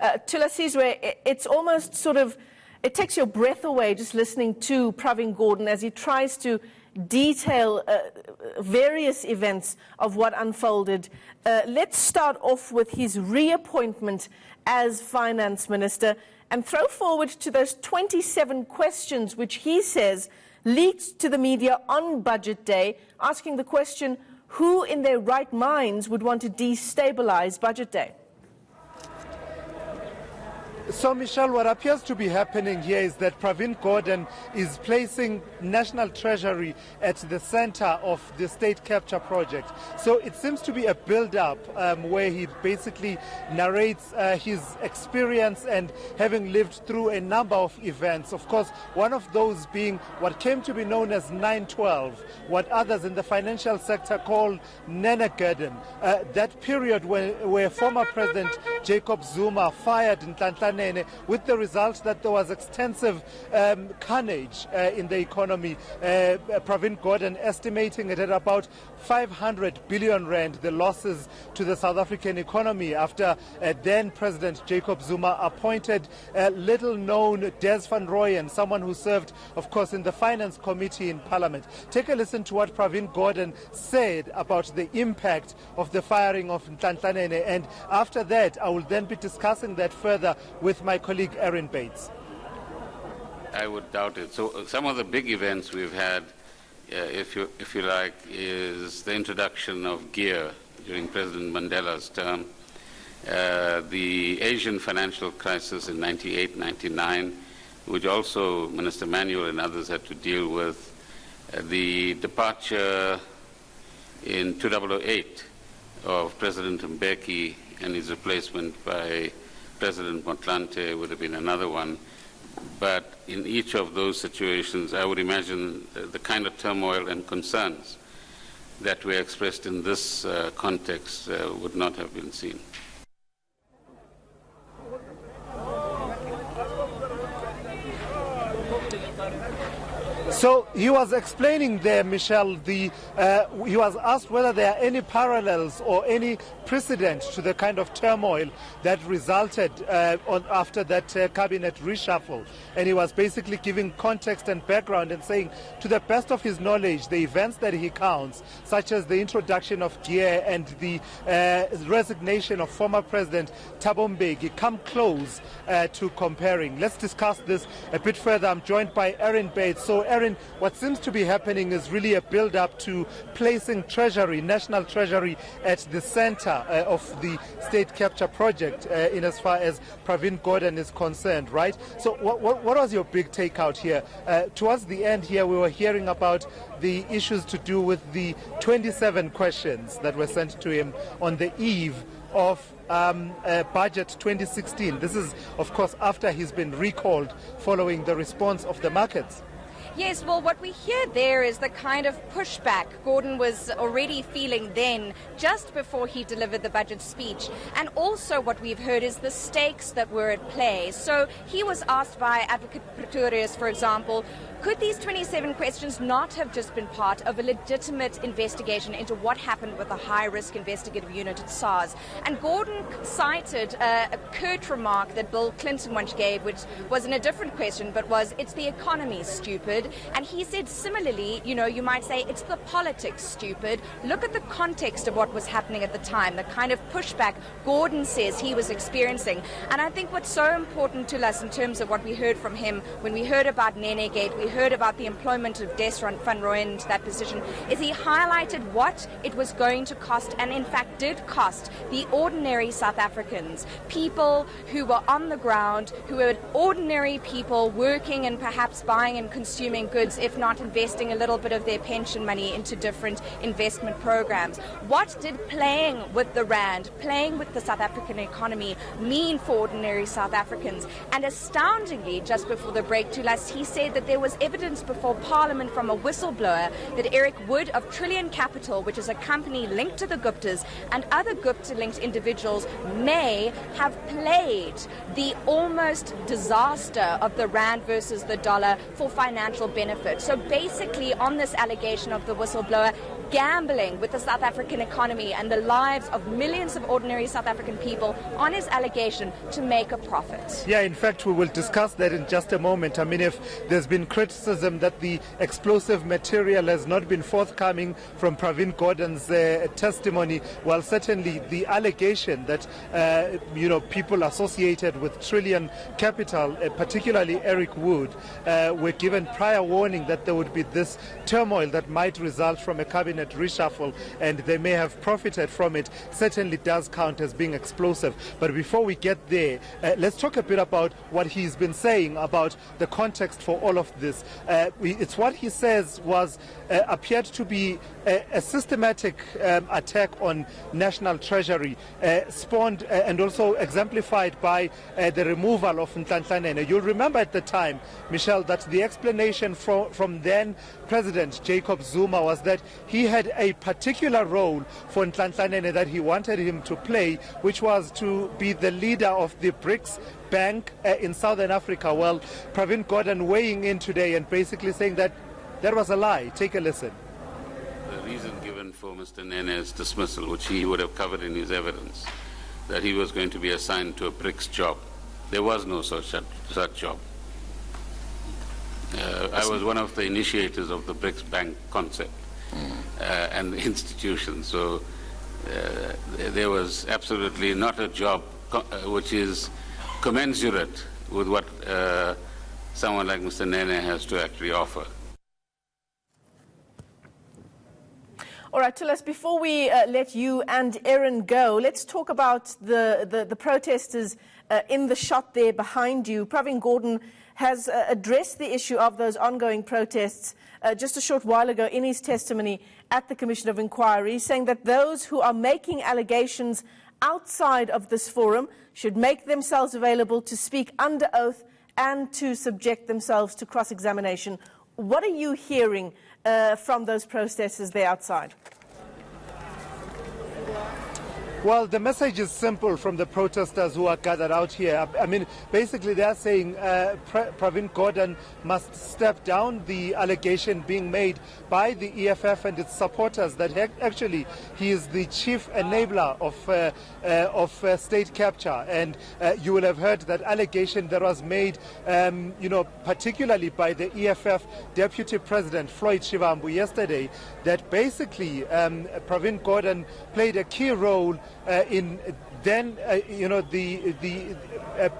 Tulasizwe, it's almost sort of, it takes your breath away just listening to Pravin Gordhan as he tries to detail various events of what unfolded. Let's start off with his reappointment as Finance Minister and throw forward to those 27 questions which he says leaked to the media on Budget Day, asking the question, who in their right minds would want to destabilize Budget Day? So, Michelle, what appears to be happening here is that Pravin Gordhan is placing National Treasury at the center of the state capture project. So it seems to be a build-up where he basically narrates his experience and having lived through a number of events. Of course, one of those being what came to be known as 9/12, what others in the financial sector call Nenegeddon. That period where former President Jacob Zuma fired Nhlanhla with the result that there was extensive carnage in the economy. Pravin Gordhan estimating it at about 500 billion rand, the losses to the South African economy after then President Jacob Zuma appointed little-known Des Van Rooyen, someone who served, of course, in the Finance Committee in Parliament. Take a listen to what Pravin Gordhan said about the impact of the firing of Nhlanhla, and after that I will then be discussing that further with my colleague Erin Bates. I would doubt it. So some of the big events we've had, if you like, is the introduction of gear during President Mandela's term, the Asian financial crisis in 98, 99, which also Minister Manuel and others had to deal with, the departure in 2008 of President Mbeki and his replacement by President Motlanthe would have been another one. But in each of those situations, I would imagine the kind of turmoil and concerns that were expressed in this context would not have been seen. So he was explaining there, Michelle, he was asked whether there are any parallels or any precedent to the kind of turmoil that resulted after that cabinet reshuffle. And he was basically giving context and background and saying, to the best of his knowledge, the events that he counts, such as the introduction of gear and the resignation of former President Thabo Mbeki, come close to comparing. Let's discuss this a bit further. I'm joined by Erin Bates. So, Erin, what seems to be happening is really a build-up to placing Treasury, National Treasury, at the center of the state capture project in as far as Pravin Gordhan is concerned, right? So what was your big takeout here? Towards the end here, we were hearing about the issues to do with the 27 questions that were sent to him on the eve of Budget 2016. This is, of course, after he's been recalled following the response of the markets. Yes, well, what we hear there is the kind of pushback Gordhan was already feeling then, just before he delivered the budget speech. And also what we've heard is the stakes that were at play. So he was asked by Advocate Pretorius, for example, could these 27 questions not have just been part of a legitimate investigation into what happened with the high-risk investigative unit at SARS? And Gordhan cited a curt remark that Bill Clinton once gave, which was in a different question, but was, it's the economy, stupid. And he said similarly, you might say it's the politics, stupid. Look at the context of what was happening at the time, the kind of pushback Gordhan says he was experiencing. And I think what's so important to us in terms of what we heard from him when we heard about Nenegate, we heard about the employment of Des Van Rooyen into that position, is he highlighted what it was going to cost, and in fact did cost, the ordinary South Africans, people who were on the ground, who were ordinary people working and perhaps buying and consuming goods, if not investing a little bit of their pension money into different investment programs. What did playing with the rand, playing with the South African economy mean for ordinary South Africans? And astoundingly, just before the break, Tulas, he said that there was evidence before Parliament from a whistleblower that Eric Wood of Trillion Capital, which is a company linked to the Guptas and other Gupta-linked individuals, may have played the almost disaster of the rand versus the dollar for financial special benefit. So basically, on this allegation of the whistleblower gambling with the South African economy and the lives of millions of ordinary South African people on his allegation to make a profit. Yeah, in fact, we will discuss that in just a moment. I mean, if there's been criticism that the explosive material has not been forthcoming from Pravin Gordhan's testimony, well, certainly the allegation that, people associated with Trillion Capital, particularly Eric Wood, were given prior warning that there would be this turmoil that might result from a cabinet reshuffle, and they may have profited from it, certainly does count as being explosive. But before we get there, let's talk a bit about what he's been saying about the context for all of this. It's what he says was appeared to be a systematic attack on national treasury, spawned and also exemplified by the removal of Nhlanhla. You'll remember at the time, Michelle, that the explanation from then President Jacob Zuma was that he had a particular role for Nhlanhla that he wanted him to play, which was to be the leader of the BRICS Bank in Southern Africa. Well, Pravin Gordhan weighing in today and basically saying that that was a lie. Take a listen. The reason given for Mr. Nene's dismissal, which he would have covered in his evidence, that he was going to be assigned to a BRICS job. There was no such job. I was one of the initiators of the BRICS Bank concept and the institution. So there was absolutely not a job which is commensurate with what someone like Mr. Nene has to actually offer. All right, Tilas, before we let you and Erin go, let's talk about the protesters in the shot there behind you. Pravin Gordhan has addressed the issue of those ongoing protests just a short while ago in his testimony at the Commission of Inquiry, saying that those who are making allegations outside of this forum should make themselves available to speak under oath and to subject themselves to cross-examination. What are you hearing from those protesters there outside? Well, the message is simple from the protesters who are gathered out here. I mean, basically they are saying Pravin Gordhan must step down. The allegation being made by the EFF and its supporters that actually he is the chief enabler of state capture. And you will have heard that allegation that was made, particularly by the EFF Deputy President Floyd Shivambu yesterday, that basically Pravin Gordhan played a key role in then, the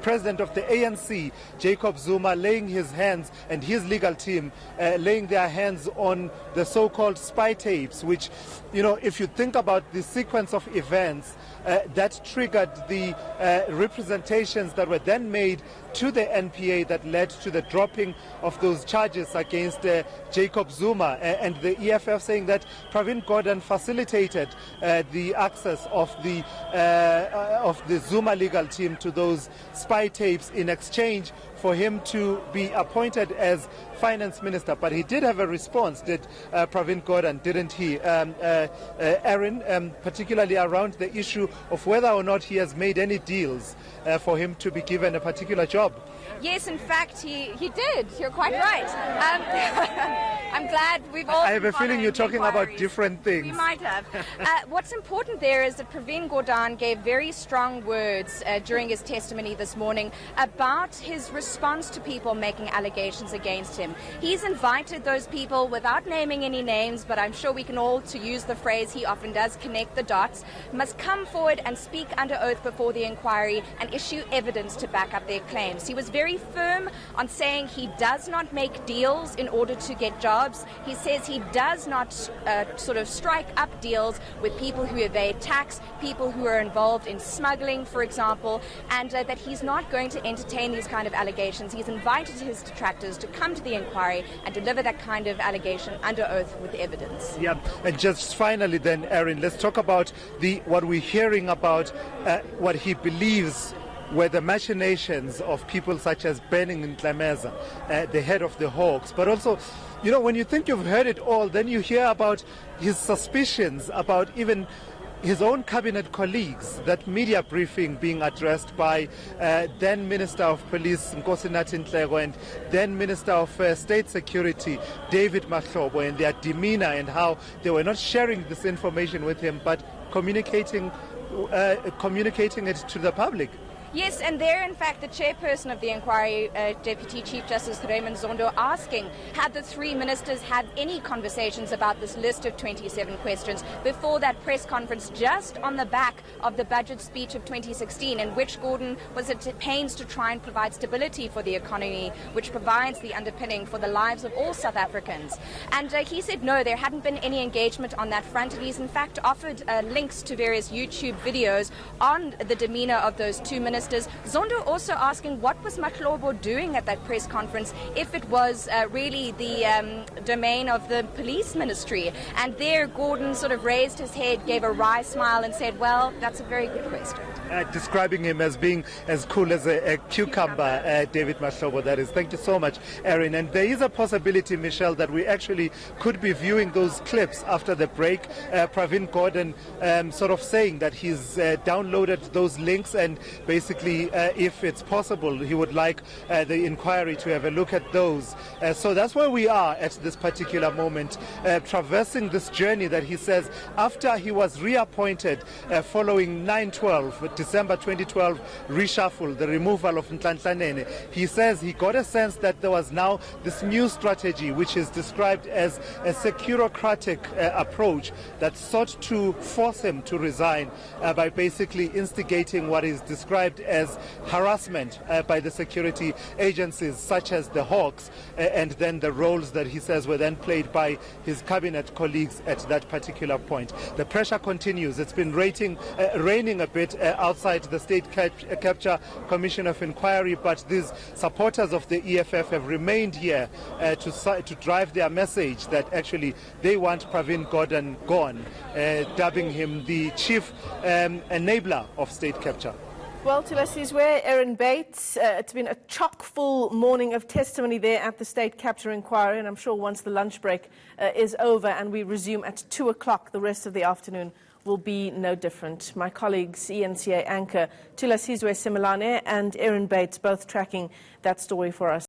president of the ANC, Jacob Zuma, laying his hands, and his legal team laying their hands on the so-called spy tapes, which, if you think about the sequence of events, that triggered the representations that were then made to the NPA that led to the dropping of those charges against Jacob Zuma, and the EFF saying that Pravin Gordhan facilitated the access of the Zuma legal team to those spy tapes in exchange for him to be appointed as finance minister. But he did have a response, did Pravin Gordhan, didn't he, Aaron, particularly around the issue of whether or not he has made any deals for him to be given a particular job? Yes, in fact, he did. You're quite right. I'm glad we've all... I have a feeling you're talking about different things. We might have. What's important there is that Pravin Gordhan gave very strong words during his testimony this morning about his response to people making allegations against him. He's invited those people, without naming any names, but I'm sure we can all, to use the phrase he often does, connect the dots, must come forward and speak under oath before the inquiry and issue evidence to back up their claims. He was very firm on saying he does not make deals in order to get jobs. He says he does not sort of strike up deals with people who evade tax, people who are involved in smuggling, for example, and that he's not going to entertain these kind of allegations. He's invited his detractors to come to the inquiry and deliver that kind of allegation under oath with evidence. Yeah, and just finally then, Erin, let's talk about what we're hearing about what he believes were the machinations of people such as Benning Nhlanhla, the head of the Hawks. But also, when you think you've heard it all, then you hear about his suspicions about even his own cabinet colleagues, that media briefing being addressed by then Minister of Police Nkosinathi Nhleko and then Minister of State Security David Mahlobo, and their demeanor and how they were not sharing this information with him but communicating it to the public. Yes, and there, in fact, the chairperson of the inquiry, Deputy Chief Justice Raymond Zondo, asking, had the three ministers had any conversations about this list of 27 questions before that press conference, just on the back of the budget speech of 2016, in which Gordhan was at pains to try and provide stability for the economy, which provides the underpinning for the lives of all South Africans. And he said no, there hadn't been any engagement on that front. And he's, in fact, offered links to various YouTube videos on the demeanor of those two ministers. Zondo also asking what was Mahlobo doing at that press conference, if it was really the domain of the police ministry. And there Gordhan sort of raised his head, gave a wry smile and said, well, that's a very good question. Describing him as being as cool as a cucumber, David Mahlobo, that is. Thank you so much, Erin. And there is a possibility, Michelle, that we actually could be viewing those clips after the break. Pravin Gordhan sort of saying that he's downloaded those links, and basically, if it's possible, he would like the inquiry to have a look at those. So that's where we are at this particular moment, traversing this journey that he says after he was reappointed following 9/12, December 2012 reshuffle, the removal of Nhlanhla. He says he got a sense that there was now this new strategy, which is described as a securocratic approach that sought to force him to resign by basically instigating what is described as harassment by the security agencies, such as the Hawks, and then the roles that he says were then played by his cabinet colleagues at that particular point. The pressure continues. It's been raining a bit outside the State Capture Commission of Inquiry, but these supporters of the EFF have remained here to drive their message that actually they want Pravin Gordhan gone, dubbing him the chief enabler of state capture. Well, Tilasizwe, Erin Bates, it's been a chock-full morning of testimony there at the State Capture Inquiry, and I'm sure once the lunch break is over and we resume at 2 o'clock, the rest of the afternoon will be no different. My colleagues, ENCA anchor Tilasizwe Simelane and Erin Bates, both tracking that story for us.